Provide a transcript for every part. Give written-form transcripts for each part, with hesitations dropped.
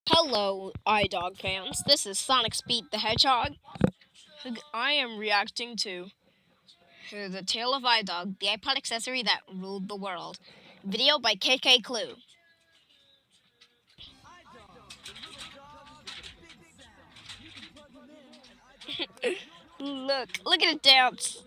Hello, iDog fans. This is Sonic Speed the Hedgehog. I am reacting to The Tale of iDog, the iPod accessory that ruled the world. Video by KK Clue. Look at it dance.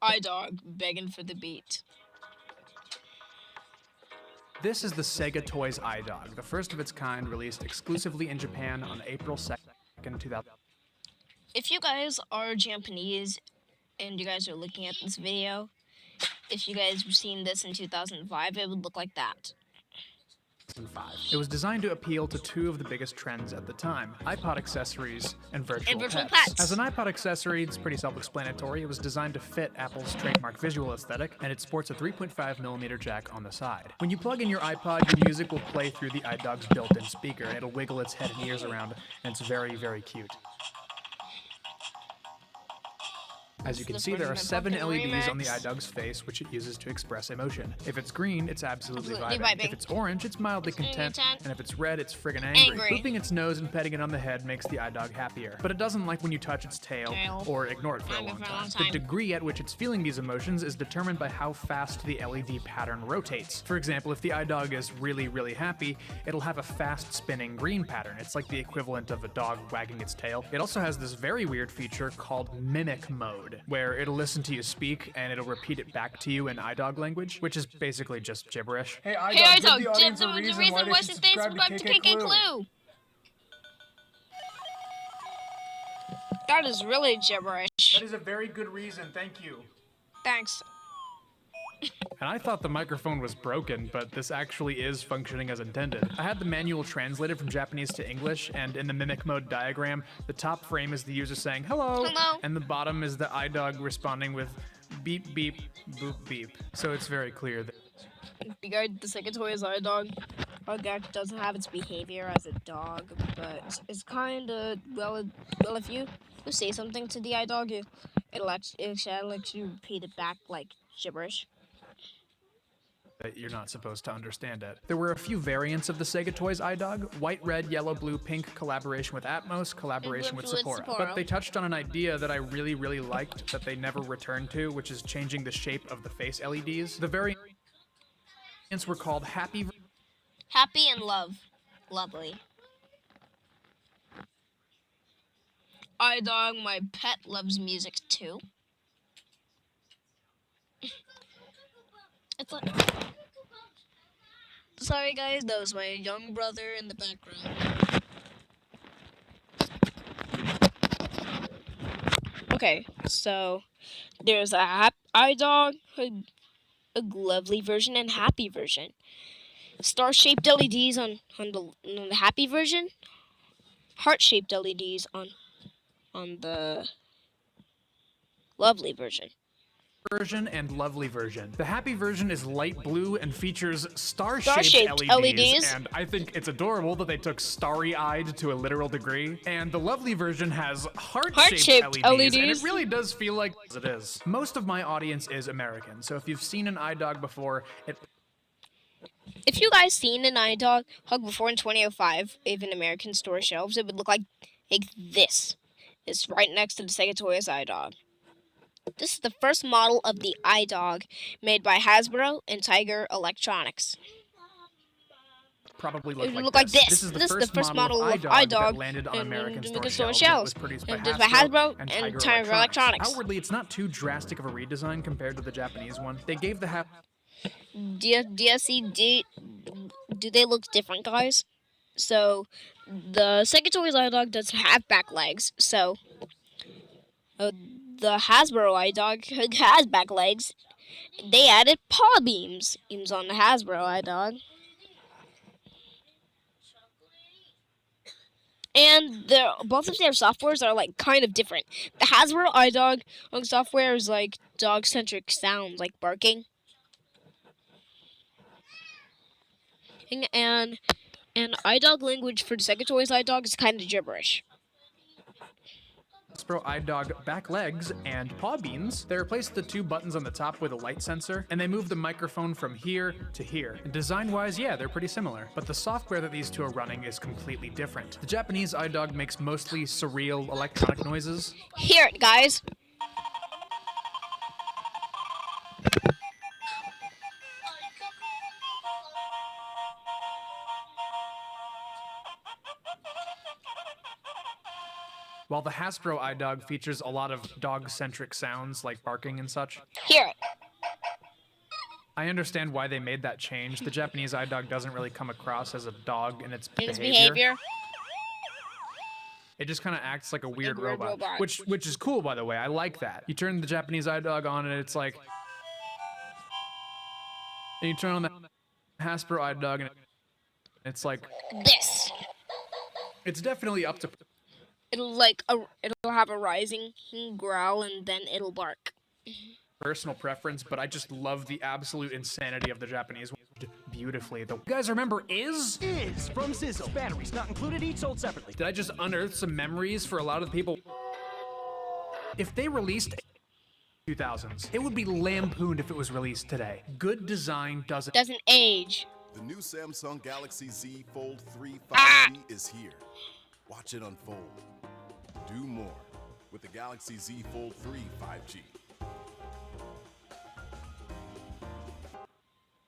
iDog begging for the beat. This is the Sega Toys iDog, the first of its kind, released exclusively in Japan on April 2nd, 2000. If you guys are Japanese and you guys are looking at this video, if you guys have seen this in 2005, it would look like that. It was designed to appeal to two of the biggest trends at the time, iPod accessories and virtual pets. As an iPod accessory, it's pretty self-explanatory. It was designed to fit Apple's trademark visual aesthetic, and it sports a 3.5mm jack on the side. When you plug in your iPod, your music will play through the iDog's built-in speaker, and it'll wiggle its head and ears around, and it's very, very cute. As you can see, there are 7 LEDs on the iDog's face, which it uses to express emotion. If it's green, it's absolutely vibing. If it's orange, it's mildly content. And if it's red, it's friggin' angry. Pooping its nose and petting it on the head makes the iDog happier. But it doesn't like when you touch its tail or ignore it for a long time. The degree at which it's feeling these emotions is determined by how fast the LED pattern rotates. For example, if the iDog is really, really happy, it'll have a fast spinning green pattern. It's like the equivalent of a dog wagging its tail. It also has this very weird feature called mimic mode, where it'll listen to you speak and it'll repeat it back to you in iDog language, which is basically just gibberish. Hey iDog, give the audience a reason why they should subscribe to KK Clue. That is really gibberish. That is a very good reason, thank you. Thanks. And I thought the microphone was broken, but this actually is functioning as intended. I had the manual translated from Japanese to English, and in the mimic mode diagram, the top frame is the user saying hello, and the bottom is the iDog responding with beep beep boop beep. So it's very clear that the Sega Toys iDog doesn't have its behavior as a dog, but it's kind of well. If you say something to the iDog, it'll let you repeat it back like gibberish. That you're not supposed to understand it. There were a few variants of the Sega Toys iDog: white, red, yellow, blue, pink, collaboration with Atmos, collaboration with Sapporo. But they touched on an idea that I really, really liked that they never returned to, which is changing the shape of the face LEDs. The variants were called Happy and Lovely. iDog, my pet, loves music too. It's like... Sorry guys, that was my young brother in the background. Okay, so there's a iDog, a lovely version and happy version. Star-shaped LEDs on the happy version, heart-shaped LEDs on the lovely version. And lovely version. The happy version is light blue and features star-shaped LEDs, and I think it's adorable that they took starry-eyed to a literal degree. And the lovely version has heart-shaped LEDs, and it really does feel like it is. Most of my audience is American, so if you've seen an iDog before, If you guys seen an iDog hug before in 2005, even American store shelves, it would look like this. It's right next to the Sega Toys iDog. This is the first model of the iDog made by Hasbro and Tiger Electronics. Probably look like this. This is the first model of iDog that landed on American store shelves. It was produced by Hasbro and Tiger Electronics. Outwardly, it's not too drastic of a redesign compared to the Japanese one. They gave the do they look different, guys? So, the Sega Toys iDog doesn't have back legs, so the Hasbro iDog has back legs. They added paw beams on the Hasbro iDog. And both of their softwares are like kind of different. The Hasbro iDog software is like dog-centric sounds like barking. And iDog language for the Secretary's iDog is kind of gibberish. Hasbro iDog back legs and paw beans. They replaced the 2 buttons on the top with a light sensor, and they moved the microphone from here to here. And design-wise, yeah, they're pretty similar, but the software that these two are running is completely different. The Japanese iDog makes mostly surreal electronic noises. Hear it, guys! While the Hasbro iDog features a lot of dog-centric sounds like barking and such. Hear it. I understand why they made that change. The Japanese iDog doesn't really come across as a dog in its behavior. It just kind of acts like a weird robot. Which is cool, by the way. I like that. You turn the Japanese iDog on and it's like... And you turn on the Hasbro iDog and it's like... This. It's definitely up to... It'll have a rising growl and then it'll bark. Personal preference, but I just love the absolute insanity of the Japanese beautifully. You guys remember Is from Sizzle. Batteries not included, each sold separately. Did I just unearth some memories for a lot of the people? If they released 2000s, it would be lampooned if it was released today. Good design doesn't age. The new Samsung Galaxy Z Fold 3 5G is here. Watch it unfold. Do more with the Galaxy Z Fold 3 5G.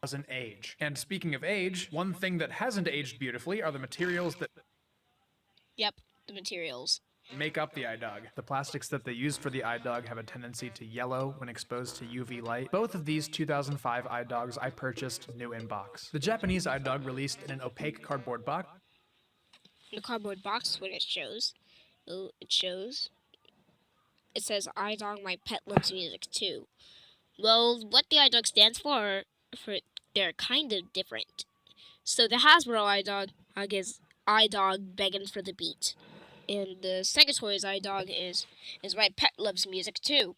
Doesn't age. And speaking of age, one thing that hasn't aged beautifully are the materials that... Yep, the materials. Make up the iDog. The plastics that they used for the iDog have a tendency to yellow when exposed to UV light. Both of these 2005 iDogs I purchased new in box. The Japanese iDog released in an opaque cardboard box. The cardboard box, what it shows. Oh, it says iDog, my pet loves music too. Well, what the iDog stands for they're kind of different. So the Hasbro iDog is iDog begging for the beat. And the Sega Toys iDog is my pet loves music too.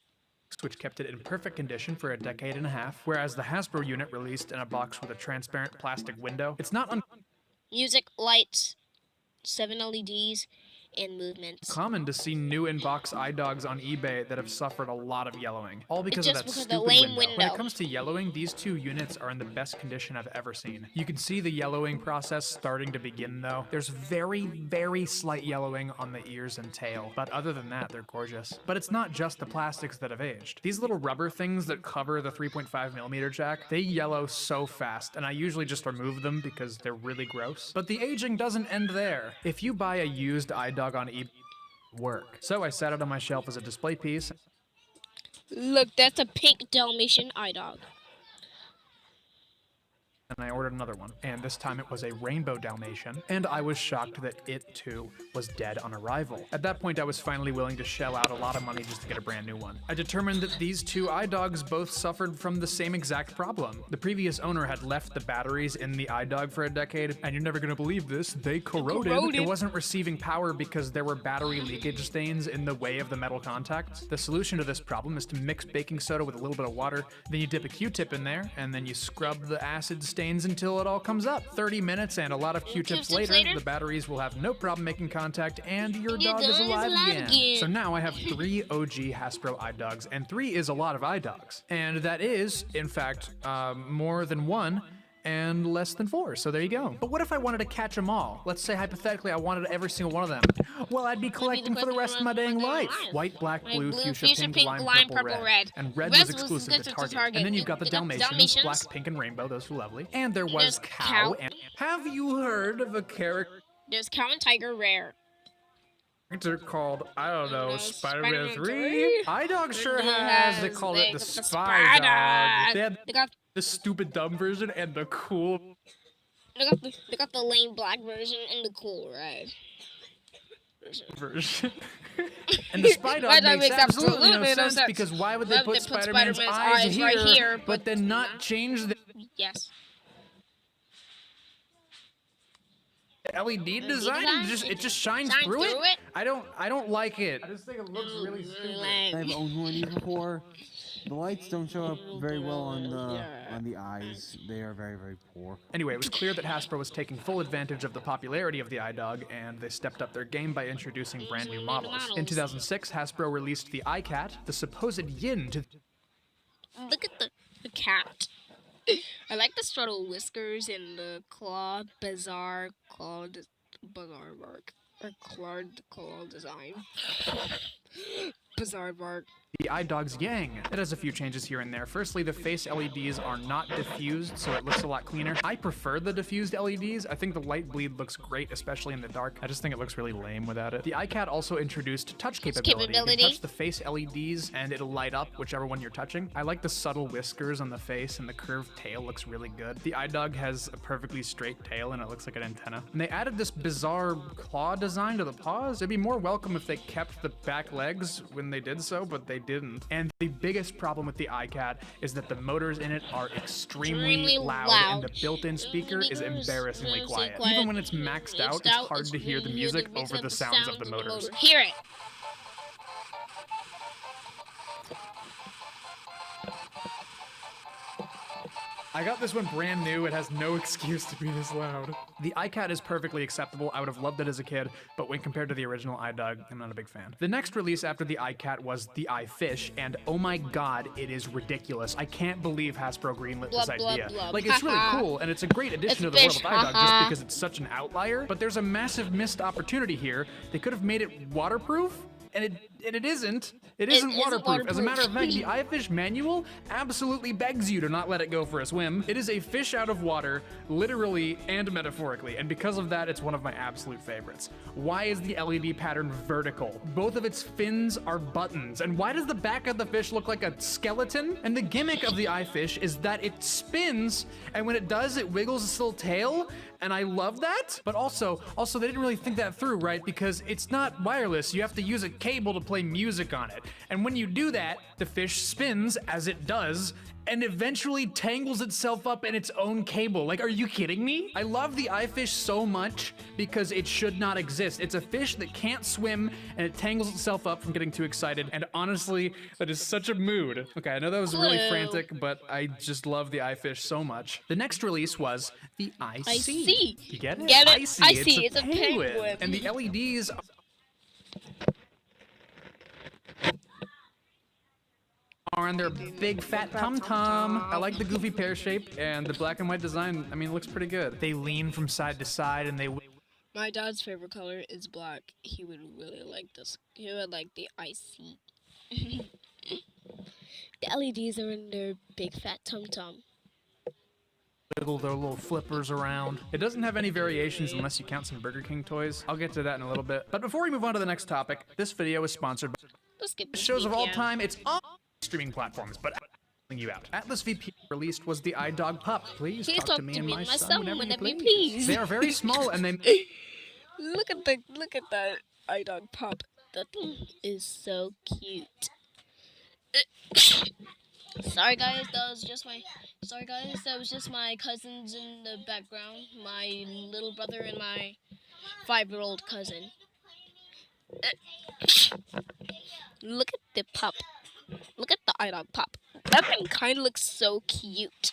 Which kept it in perfect condition for a decade and a half, whereas the Hasbro unit released in a box with a transparent plastic window. It's not music, lights, 7 LEDs, and movements. Common to see new in-box iDogs on eBay that have suffered a lot of yellowing, all because of that stupid the lame window. When it comes to yellowing, these two units are in the best condition I've ever seen. You can see the yellowing process starting to begin though. There's very, very slight yellowing on the ears and tail, but other than that, they're gorgeous. But it's not just the plastics that have aged. These little rubber things that cover the 3.5mm jack, they yellow so fast, and I usually just remove them because they're really gross. But the aging doesn't end there. If you buy a used iDog on eBay, work. So I set it on my shelf as a display piece. Look, that's a pink Dalmatian iDog. And I ordered another one, and this time it was a rainbow Dalmatian, and I was shocked that it too was dead on arrival. At that point, I was finally willing to shell out a lot of money just to get a brand new one. I determined that these two iDogs both suffered from the same exact problem. The previous owner had left the batteries in the iDog for a decade, and you're never gonna believe this, they corroded. It wasn't receiving power because there were battery leakage stains in the way of the metal contacts. The solution to this problem is to mix baking soda with a little bit of water, then you dip a Q-tip in there, and then you scrub the acid stains until it all comes up. 30 minutes and a lot of Q-tips later, the batteries will have no problem making contact, and your dog is alive again. So now I have 3 OG Hasbro iDogs, and 3 is a lot of iDogs. And that is, in fact, more than 1 and less than 4, so there you go. But what if I wanted to catch them all? Let's say hypothetically I wanted every single one of them. Well, I'd be collecting for the rest of my dang life. White, black, blue, fuchsia, pink, lime, purple, red. And red was exclusive to Target. And then you've got the Dalmatians, black, pink, and rainbow, those were lovely. And there was Cow. And have you heard of a character? There's Cow and Tiger rare. They're called, I don't know, Spider-Man 3? iDog sure has, they called it the Spy Dog. They got the stupid dumb version and the cool. They got the lame black version and the cool red version. And the Spy Dog makes absolutely no sense because why would they put Spider-Man's eyes right here but then not change the... Yes. LED design? It just shines through it? I don't like it. I just think it looks really stupid. I've owned one of these before. The lights don't show up very well on the eyes. They are very, very poor. Anyway, it was clear that Hasbro was taking full advantage of the popularity of the iDog, and they stepped up their game by introducing brand new models. In 2006, Hasbro released the iCat, the supposed yin to... Look at the cat. I like the straddle whiskers and the bizarre claw work. Or claw design. Bizarre bark. The iDog's Yang. It has a few changes here and there. Firstly, the face LEDs are not diffused, so it looks a lot cleaner. I prefer the diffused LEDs. I think the light bleed looks great, especially in the dark. I just think it looks really lame without it. The iCat also introduced touch capability. You can touch the face LEDs and it'll light up whichever one you're touching. I like the subtle whiskers on the face, and the curved tail looks really good. The iDog has a perfectly straight tail and it looks like an antenna. And they added this bizarre claw design to the paws. It'd be more welcome if they kept the back legs when they did so, but they didn't. And the biggest problem with the iCat is that the motors in it are extremely loud, and the built-in speaker is embarrassingly quiet. Even when it's maxed out, it's hard to hear the music over the sounds of the motors. Hear it. I got this one brand new. It has no excuse to be this loud. The iCat is perfectly acceptable. I would have loved it as a kid, but when compared to the original iDog, I'm not a big fan. The next release after the iCat was the iFish, and oh my god, it is ridiculous. I can't believe Hasbro greenlit this idea. Like, it's really cool, and it's a great addition to the world of iDog just because it's such an outlier, but there's a massive missed opportunity here. They could have made it waterproof, and it isn't. It isn't waterproof. As a matter of fact, the iFish manual absolutely begs you to not let it go for a swim. It is a fish out of water, literally and metaphorically, and because of that, it's one of my absolute favorites. Why is the LED pattern vertical? Both of its fins are buttons, and why does the back of the fish look like a skeleton? And the gimmick of the iFish is that it spins, and when it does, it wiggles its little tail, and I love that. But also they didn't really think that through, right? Because it's not wireless. You have to use a cable to play music on it. And when you do that, the fish spins as it does, and eventually tangles itself up in its own cable. Like, are you kidding me? I love the iFish so much because it should not exist. It's a fish that can't swim, and it tangles itself up from getting too excited, and honestly, that is such a mood. Okay, I know that was really frantic, but I just love the iFish so much. The next release was the IC. You get it? Get it? IC. It's a penguin. And the LEDs are on their big fat tum-tum. I like the goofy pear shape, and the black and white design, I mean, it looks pretty good. They lean from side to side, and they... My dad's favorite color is black. He would really like this. He would like the IC. The LEDs are in their big fat tum-tum. Wiggle their little flippers around. It doesn't have any variations unless you count some Burger King toys. I'll get to that in a little bit. But before we move on to the next topic, this video is sponsored by shows of all time. It's on streaming platforms, but you out. Atlas VP released was the iDog Pup. Please talk to me and my son whenever you please. They are very small, and they look at that iDog Pup. That thing is so cute. Sorry guys, that was just my cousins in the background. My little brother and my 5-year-old cousin. Look at the pup. Look at the iDog Pup. That thing kind of looks so cute.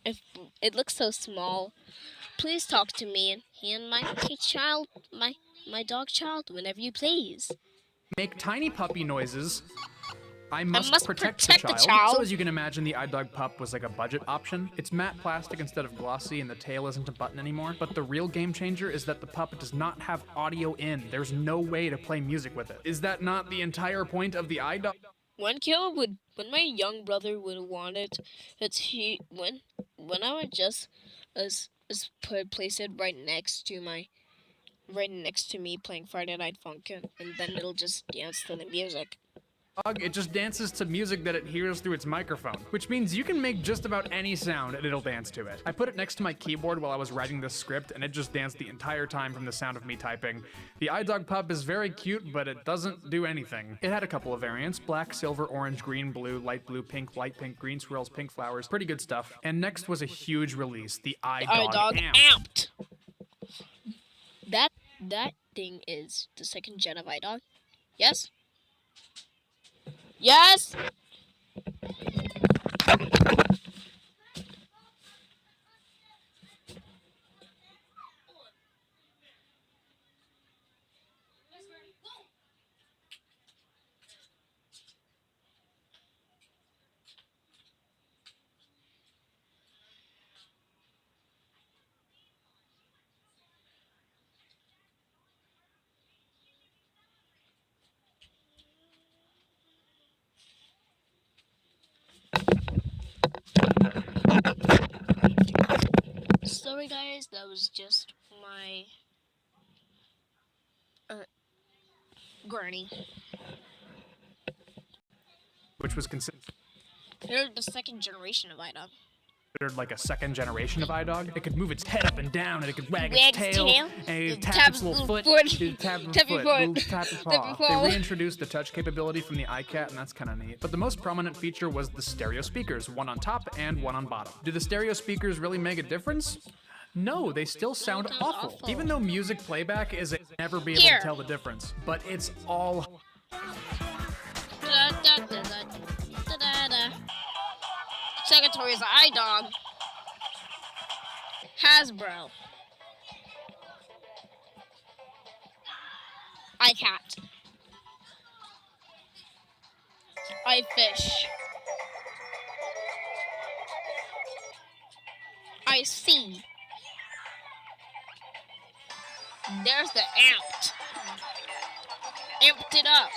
It looks so small. Please talk to me and my child, my dog child, whenever you please. Make tiny puppy noises. I must protect the child. So as you can imagine, the iDog Pup was like a budget option. It's matte plastic instead of glossy, and the tail isn't a button anymore. But the real game changer is that the pup does not have audio in. There's no way to play music with it. Is that not the entire point of the iDog? When my young brother would want it, when I would just place it right next to me playing Friday Night Funkin', and then it'll just dance to the music. It just dances to music that it hears through its microphone, which means you can make just about any sound and it'll dance to it. I put it next to my keyboard while I was writing this script, and it just danced the entire time from the sound of me typing. The iDog Pup is very cute, but it doesn't do anything. It had a couple of variants: black, silver, orange, green, blue, light blue, pink, light pink, green swirls, pink flowers. Pretty good stuff. And next was a huge release, the iDog Amped. That thing is the second gen of iDog. Yes? Yes. Sorry guys, that was just my granny. Which was considered They're the second generation of IDOG. like a second generation of iDog. It could move its head up and down, and it could wag its tail, and it would tap its little foot, it tap its foot, tap its paw. They reintroduced the touch capability from the iCat, and that's kind of neat. But the most prominent feature was the stereo speakers, one on top and one on bottom. Do the stereo speakers really make a difference? No, they still sound awful. Even though music playback is never be able to tell the difference. But it's all... Secretary's iDog. Hasbro. iCat. iFish. iC. There's the amped. Amped it up.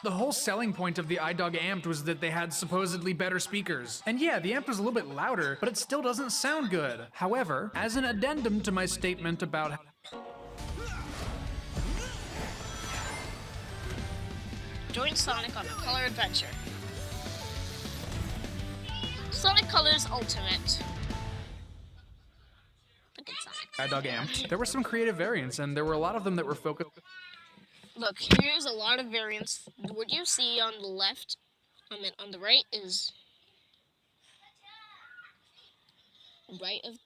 The whole selling point of the iDog Amped was that they had supposedly better speakers. And yeah, the amp was a little bit louder, but it still doesn't sound good. However, as an addendum to my statement about Join Sonic on a color adventure. Sonic Colors Ultimate. Look at Sonic. iDog Amped, there were some creative variants, and there were a lot of them that were focused. Look, here's a lot of variants. What you see on the left, on the right is right of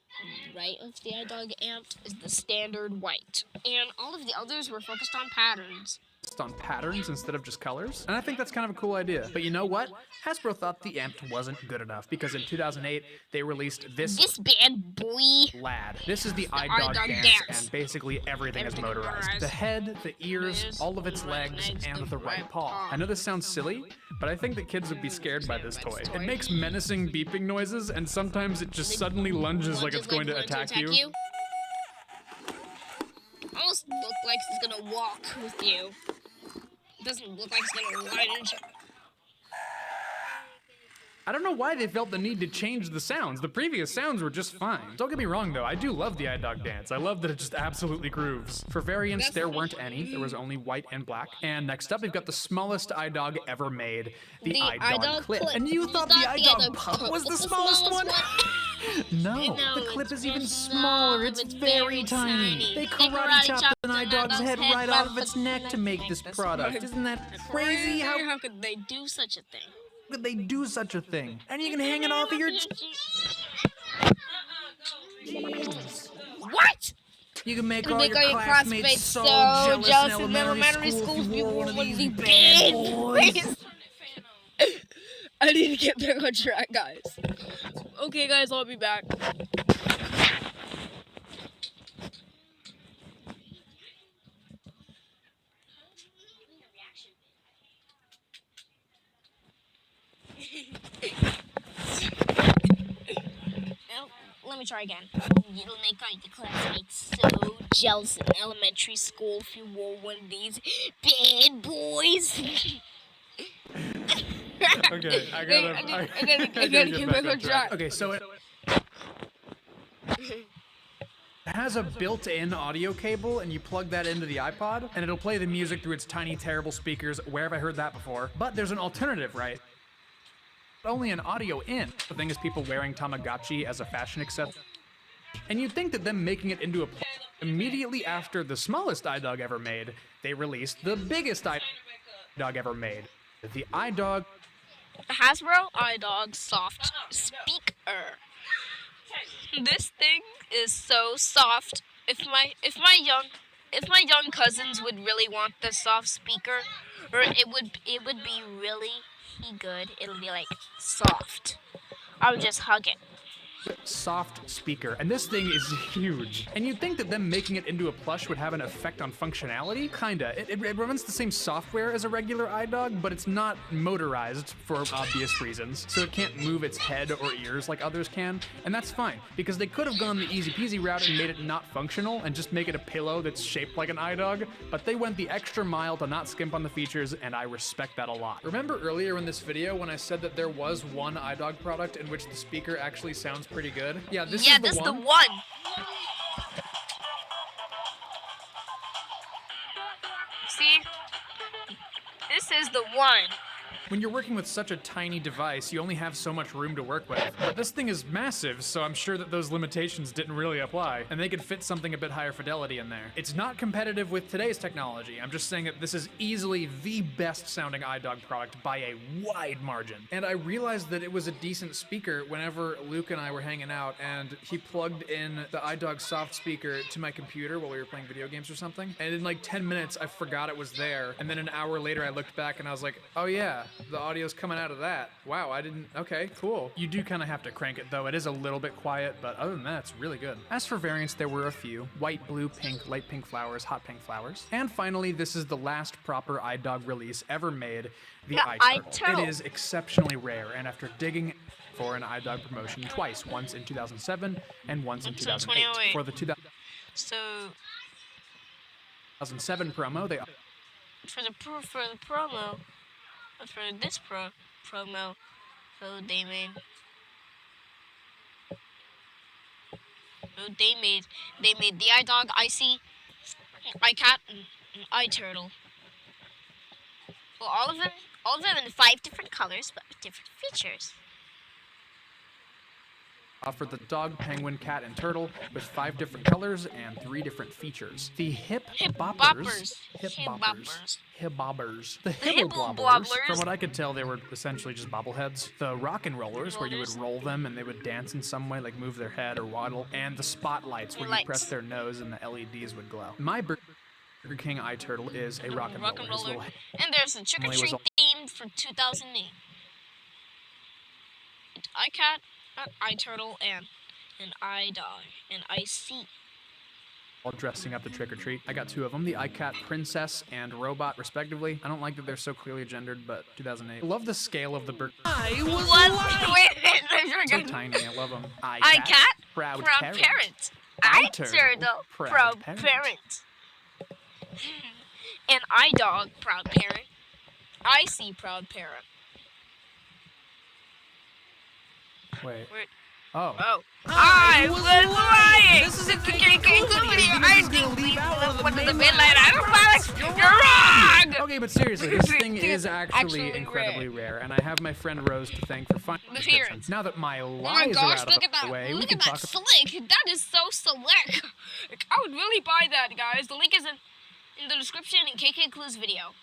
the iDog Amped is the standard white, and all of the others were focused on patterns. On patterns instead of just colors, and I think that's kind of a cool idea. But you know what? Hasbro thought the Amped wasn't good enough because in 2008 they released this bad boy. lad. This is the iDog Dance, and basically everything is motorized. The head, the ears, all of its legs, and the right paw. I know this sounds silly, but I think that kids would be scared by this toy. It makes menacing beeping noises, and sometimes it just suddenly lunges like it's going to attack you. Almost look like it's gonna walk with you. It doesn't look like it's gonna lunge. I don't know why they felt the need to change the sounds. The previous sounds were just fine. Don't get me wrong though, I do love the iDog Dance. I love that it just absolutely grooves. For variants, there weren't any. There was only white and black. And next up, we've got the smallest iDog ever made, the iDog Clip. And you thought the iDog Pup was the smallest one? No, the Clip is even smaller. It's very tiny. They karate chopped an iDog's head right off of its neck to make this product. Isn't that crazy? How could they do such a thing? Could they do such a thing? And you can hang it off of your... What? You can make all your classmates so jealous in elementary school if you wore one of these bad boys. I need to get back on track, guys. Okay, guys, I'll be back. Let me try again. You'll make all your classmates so jealous in elementary school if you wore one of these bad boys. Okay, I gotta get back on track. Okay, so it has a built-in audio cable, and you plug that into the iPod, and it'll play the music through its tiny, terrible speakers. Where have I heard that before? But there's an alternative, right? Only an audio in. The thing is people wearing Tamagotchi as a fashion accessory. And you'd think that them making it into a immediately after the smallest iDog ever made, they released the biggest iDog ever made. The iDog... Hasbro iDog Soft Speaker. This thing is so soft. If my young cousins would really want this soft speaker, Or it would be really good. It'll be like soft. I would just hug it. Soft speaker, and this thing is huge. And you'd think that them making it into a plush would have an effect on functionality? Kinda. It runs the same software as a regular iDog, but it's not motorized for obvious reasons, so it can't move its head or ears like others can, and that's fine, because they could have gone the easy peasy route and made it not functional and just make it a pillow that's shaped like an iDog, but they went the extra mile to not skimp on the features, and I respect that a lot. Remember earlier in this video when I said that there was one iDog product in which the speaker actually sounds pretty good? Yeah, this is the one. See? This is the one. When you're working with such a tiny device, you only have so much room to work with. But this thing is massive, so I'm sure that those limitations didn't really apply, and they could fit something a bit higher fidelity in there. It's not competitive with today's technology. I'm just saying that this is easily the best sounding iDog product by a wide margin. And I realized that it was a decent speaker whenever Luke and I were hanging out, and he plugged in the iDog soft speaker to my computer while we were playing video games or something. And in like 10 minutes, I forgot it was there. And then an hour later, I looked back and I was like, oh yeah, the audio's coming out of that. Wow, I didn't, okay, cool. You do kind of have to crank it though. It is a little bit quiet, but other than that, it's really good. As for variants, there were a few. White, blue, pink, light pink flowers, hot pink flowers. And finally, this is the last proper iDog release ever made, the iTurtle. It is exceptionally rare, and after digging for an iDog promotion twice, once in 2007 and once in 2008. For the 2007 promo, they for the promo. For this promo, so they made the iDog, icy, iCat, and iTurtle. Well, all of them in 5 different colors, but with different features. Offered the dog, penguin, cat, and turtle with 5 different colors and 3 different features. The hip boppers. The hibble blobblers. From what I could tell, they were essentially just bobbleheads. The rock and rollers, where you would roll them and they would dance in some way, like move their head or waddle. And the spotlights, where you press their nose and the LEDs would glow. My Burger King iTurtle is a rock and roller. And there's a trick-or-treat theme for 2008. iCat, iTurtle, and iDog, and icy. All dressing up the trick-or-treat. I got 2 of them, the iCat Princess and Robot, respectively. I don't like that they're so clearly gendered, but 2008. I love the scale of the bird. Wait, so tiny, I love them. iCat, proud parent. iTurtle, proud parent. And iDog, proud parent. Icy, proud parent. Wait. Oh. I was lying! This is a video. I didn't leave out one of the midnight products. You're wrong! Okay, but seriously, this thing is actually incredibly rare, and I have my friend Rose to thank for finding the descriptions. Now that my lies are out of the way, we can talk about... Slick! That is so slick! Like, I would really buy that, guys. The link is in the description in KK Clue's video.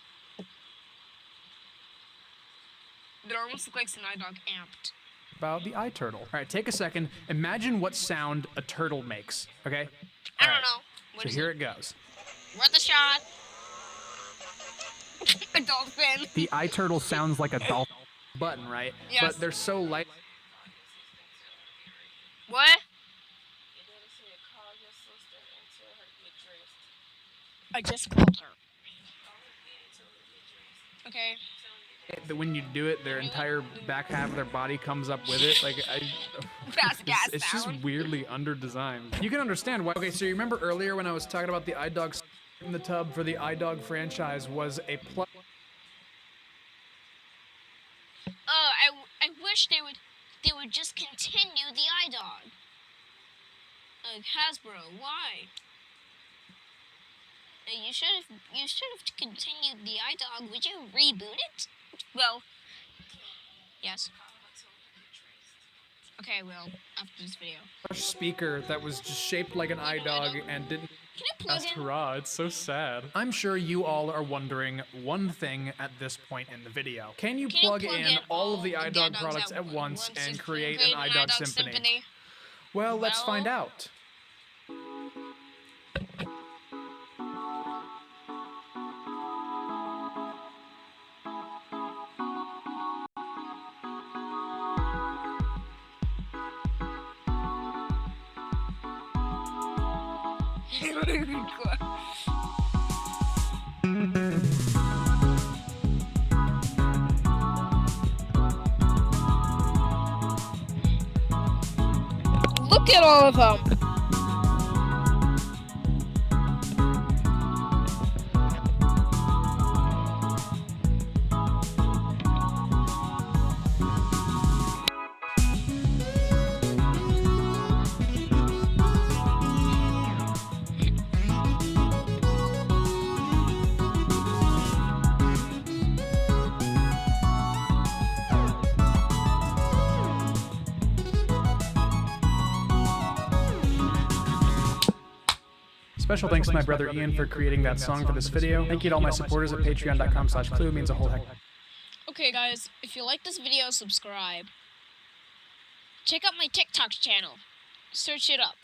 It almost looks like an iDog amped. About the iTurtle. All right, take a second. Imagine what sound a turtle makes, okay? I don't know. So here it goes. Worth a shot. A dolphin. The iTurtle sounds like a dolphin button, right? Yes. But they're so light. What? I just called her. Okay. When you do it, their entire back half of their body comes up with it. Like, it's just weirdly under-designed. You can understand why. Okay, so you remember earlier when I was talking about the iDog in the tub for the iDog franchise was a plug. I wish they would just continue the iDog. Hasbro, why? You should have continued the iDog. Would you reboot it? Well, yes. Okay, well, after this video. Speaker that was just shaped like an iDog and didn't. Can I plug in? Hurrah, it's so sad. I'm sure you all are wondering one thing at this point in the video. Can you plug in all of the iDog products at once and create an iDog symphony? Well, let's find out. Look at all of them. Special thanks to my brother Ian for creating that song for this video. Thank you to all my supporters at patreon.com/clue. It means a whole heck. Okay guys, if you like this video, subscribe. Check out my TikTok channel. Search it up.